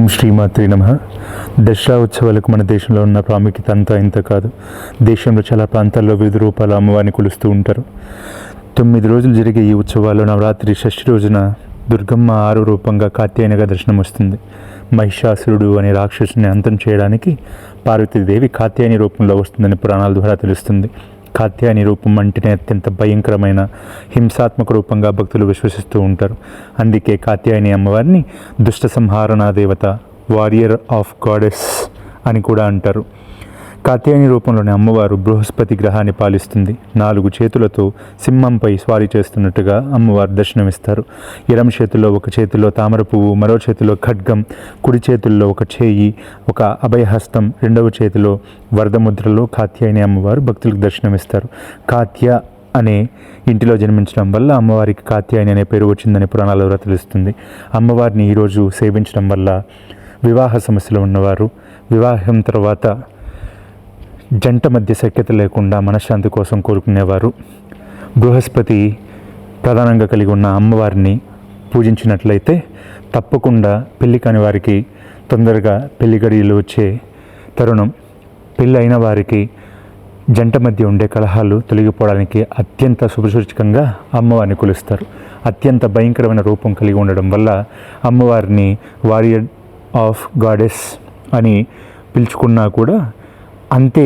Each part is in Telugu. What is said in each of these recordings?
ఓం శ్రీమాత్రే నమః. దసరా ఉత్సవాలకు మన దేశంలో ఉన్న ప్రాముఖ్యత అంతా ఇంత కాదు. దేశంలో చాలా ప్రాంతాల్లో వివిధ రూపాల అమ్మవారిని కొలుస్తూ ఉంటారు. 9 రోజులు జరిగే ఈ ఉత్సవాల్లో నవరాత్రి షష్ఠి రోజున దుర్గమ్మ 6 రూపంగా కాత్యాయనిగా దర్శనం వస్తుంది. మహిషాసురుడు అనే రాక్షసుని అంతం చేయడానికి పార్వతీదేవి కాత్యాయని రూపంలో వస్తుందని పురాణాల ద్వారా తెలుస్తుంది. కాత్యాయని రూపం అంటేనే అత్యంత భయంకరమైన హింసాత్మక రూపంగా భక్తులు విశ్వసిస్తూ ఉంటారు. అందుకే కాత్యాయని అమ్మవారిని దుష్ట సంహారణ దేవత, వారియర్ ఆఫ్ గాడెస్ అని కూడా అంటారు. కాత్యాయని రూపంలోని అమ్మవారు బృహస్పతి గ్రహాన్ని పాలిస్తుంది. 4 చేతులతో సింహంపై స్వారీ చేస్తున్నట్టుగా అమ్మవారు దర్శనమిస్తారు. ఎడమ చేతిలో ఒక చేతిలో తామర పువ్వు, మరో చేతిలో ఖడ్గం, కుడి చేతుల్లో ఒక చేయి, ఒక అభయహస్తం, రెండవ చేతిలో వరదముద్రలో కాత్యాయని అమ్మవారు భక్తులకు దర్శనమిస్తారు. కాత్య అనే ఇంటిలో జన్మించడం వల్ల అమ్మవారికి కాత్యాయని అనే పేరు వచ్చిందని పురాణాల ద్వారా తెలుస్తుంది. అమ్మవారిని ఈరోజు సేవించడం వల్ల వివాహ సమస్యలు ఉన్నవారు, వివాహం తర్వాత జంట మధ్య సఖ్యత లేకుండా మనశ్శాంతి కోసం కోరుకునేవారు, బృహస్పతి ప్రధానంగా కలిగి ఉన్న అమ్మవారిని పూజించినట్లయితే తప్పకుండా పెళ్లి కాని వారికి తొందరగా పెళ్లి గడియలు వచ్చే తరుణం, పెళ్ళి అయిన వారికి జంట మధ్య ఉండే కలహాలు తొలగిపోవడానికి అత్యంత శుభసూచకంగా అమ్మవారిని కొలుస్తారు. అత్యంత భయంకరమైన రూపం కలిగి ఉండడం వల్ల అమ్మవారిని వారియర్ ఆఫ్ గాడెస్ అని పిలుచుకున్నా కూడా అంతే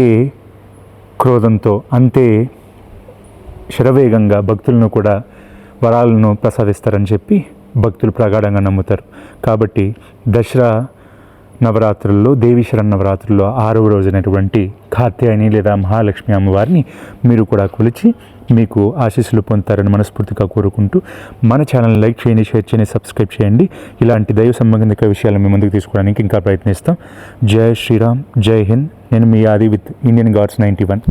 క్రోధంతో, అంతే శరవేగంగా భక్తులను కూడా వరాలను ప్రసాదిస్తారని చెప్పి భక్తులు ప్రగాఢంగా నమ్ముతారు. కాబట్టి దసరా నవరాత్రుల్లో, దేవి శరన్నవరాత్రుల్లో 6వ రోజైనటువంటి కాత్యాయని లేదా మహాలక్ష్మి అమ్మవారిని మీరు కూడా కొలిచి మీకు ఆశీస్సులు పొందుతారని మనస్ఫూర్తిగా కోరుకుంటూ మన ఛానల్ని లైక్ చేయండి, షేర్ చేయండి, సబ్స్క్రైబ్ చేయండి. ఇలాంటి దైవ సంబంధిత విషయాలను మీ ముందుకు తీసుకోవడానికి ఇంకా ప్రయత్నిస్తాం. జై శ్రీరామ్, జై హింద్. నేను మీ ఆది విత్ ఇండియన్ గాడ్స్ 91.